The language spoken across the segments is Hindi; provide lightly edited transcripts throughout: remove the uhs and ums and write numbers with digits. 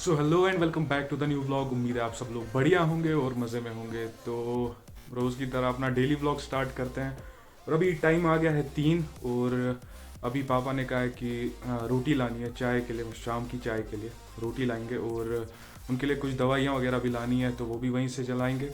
So hello and welcome back to the new vlog. उम्मीद है आप सब लोग बढ़िया होंगे और मज़े में होंगे। तो रोज़ की तरह अपना डेली व्लॉग स्टार्ट करते हैं। और अभी टाइम आ गया है 3 और अभी पापा ने कहा है कि रोटी लानी है चाय के लिए, शाम की चाय के लिए रोटी लाएंगे और उनके लिए कुछ दवाइयाँ वगैरह भी लानी है तो वो भी वहीं से चलाएँगे।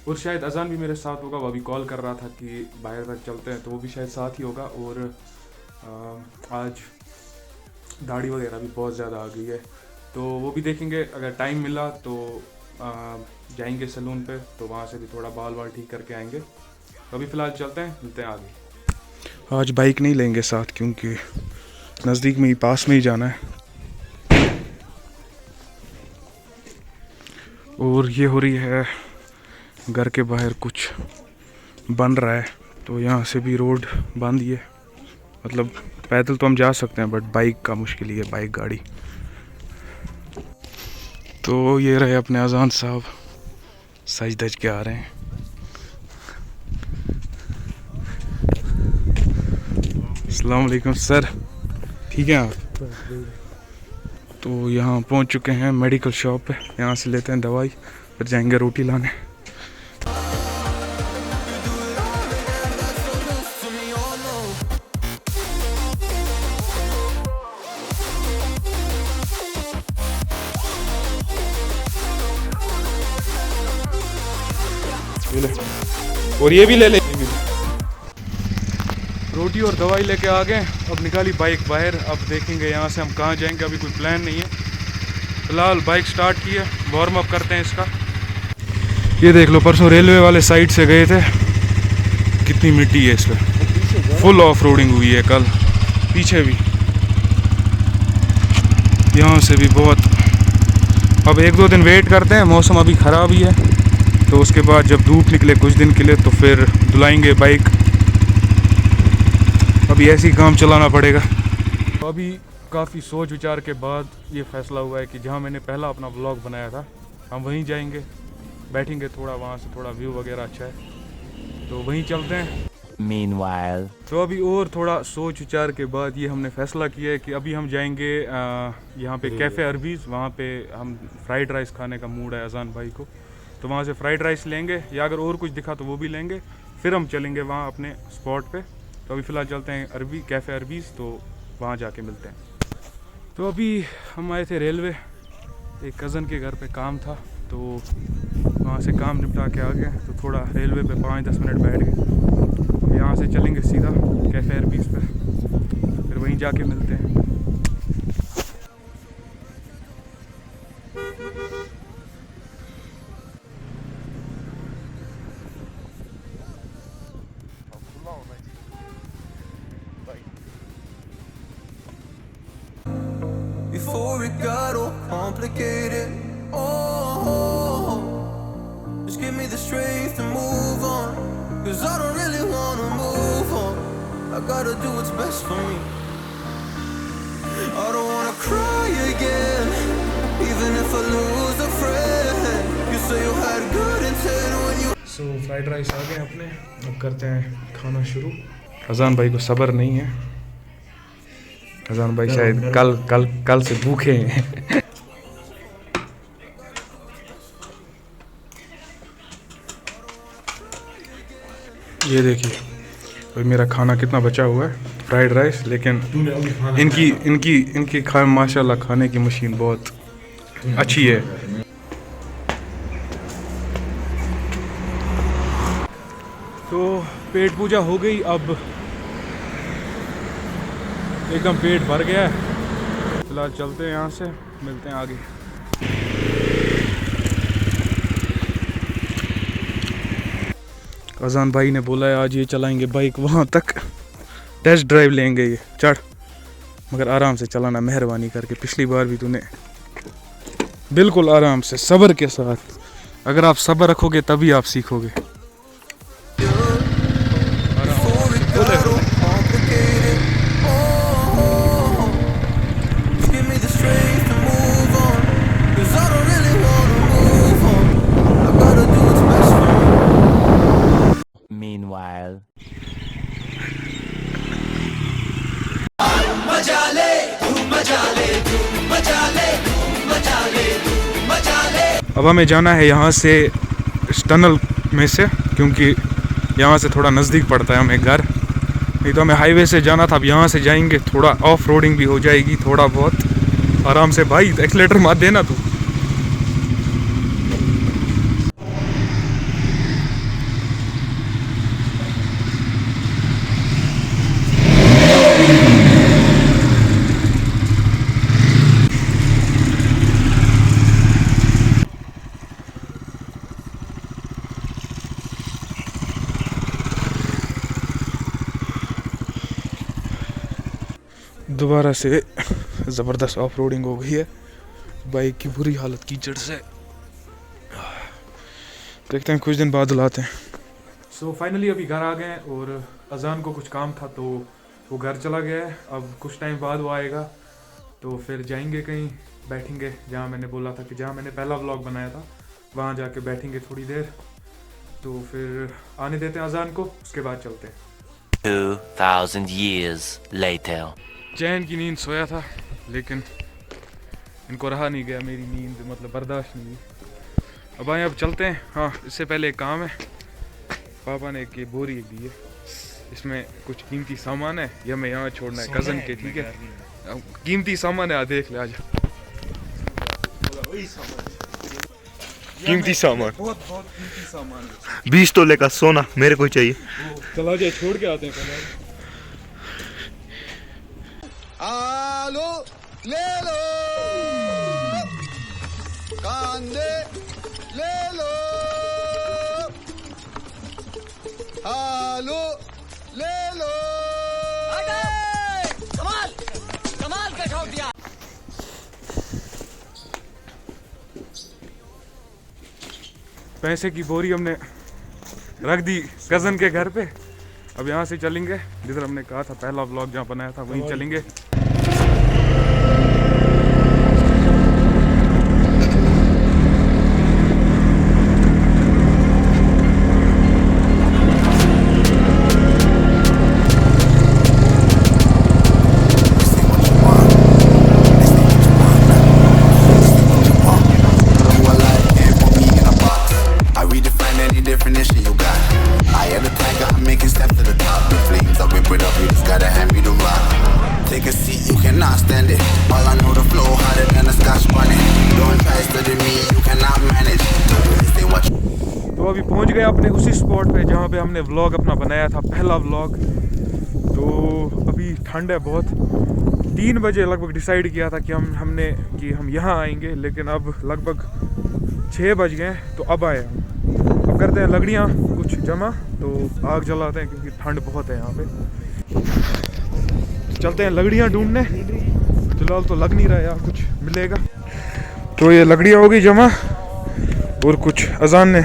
और शायद अजान भी मेरे साथ होगा, वो अभी कॉल कर रहा था कि बाहर तक चलते हैं तो वो भी शायद साथ ही होगा। और आज दाढ़ी वगैरह भी बहुत ज़्यादा आ गई है तो वो भी देखेंगे। अगर टाइम मिला तो जाएंगे सैलून पे तो वहाँ से भी थोड़ा बाल वाल ठीक करके आएंगे। तो अभी फ़िलहाल चलते हैं, मिलते हैं आगे। आज बाइक नहीं लेंगे साथ क्योंकि नज़दीक में ही पास में ही जाना है। और ये हो रही है घर के बाहर कुछ बन रहा है तो यहाँ से भी रोड बंद ही है। मतलब पैदल तो हम जा सकते हैं बट बाइक का मुश्किल ही है, बाइक गाड़ी। तो ये रहे अपने अजान साहब सज धज के आ रहे हैं। अस्सलाम वालेकुम सर, ठीक है आप? तो यहाँ पहुँच चुके हैं मेडिकल शॉप पे, यहाँ से लेते हैं दवाई फिर जाएंगे रोटी लाने। और ये भी ले ले। रोटी और दवाई लेके आ गए, अब निकाली बाइक बाहर। अब देखेंगे यहाँ से हम कहाँ जाएंगे, अभी कोई प्लान नहीं है। फिलहाल बाइक स्टार्ट की है, वार्म अप करते हैं इसका। ये देख लो, परसों रेलवे वाले साइड से गए थे, कितनी मिट्टी है इस पर। फुल ऑफ रोडिंग हुई है कल, पीछे भी, यहाँ से भी बहुत। अब 1-2 दिन वेट करते हैं, मौसम अभी ख़राब ही है तो उसके बाद जब धूप निकले कुछ दिन के लिए तो फिर धुलाएंगे बाइक। अभी ऐसे ही काम चलाना पड़ेगा। तो अभी काफ़ी सोच विचार के बाद ये फ़ैसला हुआ है कि जहाँ मैंने पहला अपना व्लॉग बनाया था हम वहीं जाएंगे, बैठेंगे थोड़ा, वहाँ से थोड़ा व्यू वगैरह अच्छा है तो वहीं चलते हैं। Meanwhile, तो अभी और थोड़ा सोच विचार के बाद ये हमने फ़ैसला किया है कि अभी हम जाएंगे यहाँ पे कैफ़े अरबीज़। वहाँ पे हम फ्राइड राइस खाने का मूड है अजान भाई को, तो वहाँ से फ्राइड राइस लेंगे या अगर और कुछ दिखा तो वो भी लेंगे। फिर हम चलेंगे वहाँ अपने स्पॉट पे। तो अभी फ़िलहाल चलते हैं कैफ़े अरबीज़, तो वहाँ जाके मिलते हैं। तो अभी हम आए थे रेलवे, एक कज़न के घर पे काम था तो वहाँ से काम निपटा के आ गए। तो थोड़ा रेलवे पे 5-10 मिनट बैठ गए। यहाँ से चलेंगे सीधा कैफ़े अरबीज़ पे, फिर वहीं जाके मिलते हैं। Before it got all complicated, oh, just give me the strength to move on, 'cause I don't really wanna move on. I gotta do what's best for me. I don't wanna cry again, even if I lose a friend. You say you had good intent when you. So fried rice आ गए अपने, अब करते हैं खाना शुरू। अजान भाई को सब्र नहीं है, अजान भाई शायद कल से भूखे हैं। ये देखिए भाई मेरा खाना कितना बचा हुआ है, फ्राइड राइस। लेकिन इनकी माशाल्लाह खाने की मशीन बहुत अच्छी है। तो पेट पूजा हो गई, अब एकदम पेट भर गया है। फिलहाल चलते हैं, यहाँ से मिलते हैं आगे। अजान भाई ने बोला है आज ये चलाएंगे बाइक वहाँ तक, टेस्ट ड्राइव लेंगे। ये चढ़, मगर आराम से चलाना मेहरबानी करके। पिछली बार भी तूने बिल्कुल आराम से सब्र के साथ, अगर आप सब्र रखोगे तभी आप सीखोगे। meanwhile. मजा ले, धूम मचा ले, धूम मचा ले, धूम मचा ले। अब हमें जाना है यहाँ से इस टनल में से, क्योंकि यहाँ से थोड़ा नज़दीक पड़ता है हमें घर। नहीं तो हमें हाईवे से जाना था, अब यहाँ से जाएंगे, थोड़ा ऑफ रोडिंग भी हो जाएगी, थोड़ा बहुत आराम से। भाई एक्सीलेटर मत देना तू। दोबारा से ज़बरदस्त ऑफ रोडिंग हो गई है, बाइक की बुरी हालत कीचड़ से। देखते हैं कुछ दिन बाद लाते हैं। सो फाइनली अभी घर आ गए हैं और अजान को कुछ काम था तो वो घर चला गया है। अब कुछ टाइम बाद वो आएगा तो फिर जाएंगे कहीं, बैठेंगे जहाँ मैंने बोला था कि जहाँ मैंने पहला व्लॉग बनाया था वहाँ जाके बैठेंगे थोड़ी देर। तो फिर आने देते हैं अजान को, उसके बाद चलते हैं। 2000 years later. चैन की नींद सोया था लेकिन इनको रहा नहीं गया, मेरी नींद मतलब बर्दाश्त नहीं हुई। अब आए, अब चलते हैं। हाँ, इससे पहले एक काम है, पापा ने एक ये बोरी दी है, इसमें कुछ कीमती सामान है, ये हमें यहाँ छोड़ना है कज़न के, ठीक है। कीमती सामान है, देख ले आज। कीमती सामान, बहुत कीमती सामान है। 20 तोले का सोना मेरे को चाहिए। चला जाए, छोड़ के आते हैं पहले। आलू ले लो, कांदे ले लो, आलू ले लो। कमाल कमाल का ठोक दिया। पैसे की बोरी हमने रख दी कज़न के घर पे। अब यहाँ से चलेंगे जिधर हमने कहा था, पहला व्लॉग जहाँ बनाया था वहीं चलेंगे। तो अभी पहुंच गए अपने उसी स्पॉट पे जहाँ पे हमने व्लॉग अपना बनाया था, पहला व्लॉग। तो अभी ठंड है बहुत। 3 बजे लगभग डिसाइड किया था कि हम यहाँ आएंगे, लेकिन अब लगभग 6 बज गए तो अब आए हम। अब करते हैं लकड़ियाँ कुछ जमा, तो आग जलाते हैं क्योंकि ठंड बहुत है यहाँ पे। चलते हैं लकड़ियाँ ढूंढने, फिलहाल तो लग नहीं रहा यार कुछ मिलेगा। तो ये लकड़ियाँ हो गई जमा और कुछ अजान ने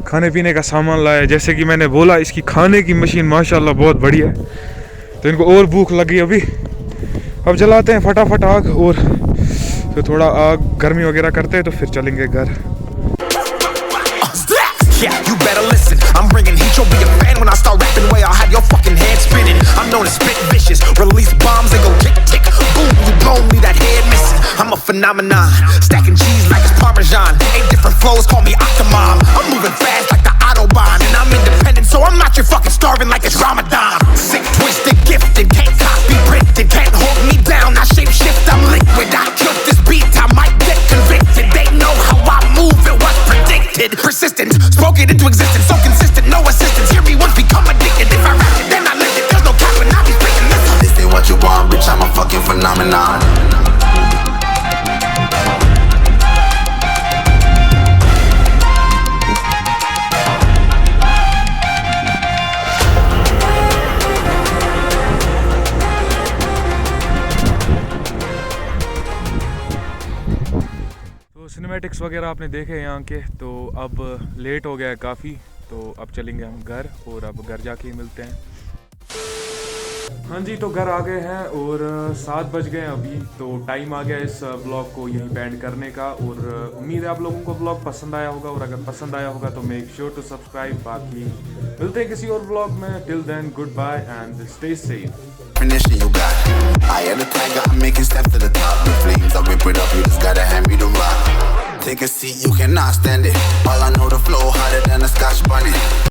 खाने पीने का सामान लाया। जैसे कि मैंने बोला, इसकी खाने की मशीन माशाल्लाह बहुत बढ़िया है, तो इनको और भूख लगी अभी। अब जलाते हैं फटाफट आग और फिर थोड़ा आग गर्मी वगैरह करते हैं तो फिर चलेंगे घर। Yeah, you better listen. I'm bringing heat, you'll be a fan when I start rapping. Way I'll have your fucking head spinning. I'm known as spit vicious, release bombs and go tick tick boom. You blow me, that head missing. I'm a phenomenon, stacking cheese like it's Parmesan. 8 different flows, call me Octomom. I'm moving fast like the Autobahn, and I'm independent, so I'm not your fucking starving like it's Ramadan. Sick, twisted, gifted, can't copy, printed, can't hold me down. I shape shift, I'm liquid. I killed this beat, I might get convicted. They know how I move, it was predicted. Persistent, spoke it into existence, so consistent, no assistance. Hear me once, become addicted. If I rap it, then I live it. There's no cap when I be speaking this. This ain't what you want, bitch, I'm a fucking phenomenon. तो सिनेमैटिक्स वगैरह आपने देखे यहाँ के, तो अब लेट हो गया है काफ़ी, तो अब चलेंगे हम घर और अब घर जाके ही मिलते हैं। हाँ जी, तो घर आ गए हैं और 7 बज गए अभी, तो टाइम आ गया इस ब्लॉग को यहीं पे एंड करने का। और उम्मीद है आप लोगों को ब्लॉग पसंद आया होगा, और अगर पसंद आया होगा तो मेक श्योर टू सब्सक्राइब। बाकी मिलते हैं किसी और ब्लॉग में। Till then, goodbye and stay safe. Definition you got. I am the tiger, I'm making steps to the top. The flames, I whip it up, you just gotta hand me the rock. Take a seat, you cannot stand it. All I know, the flow harder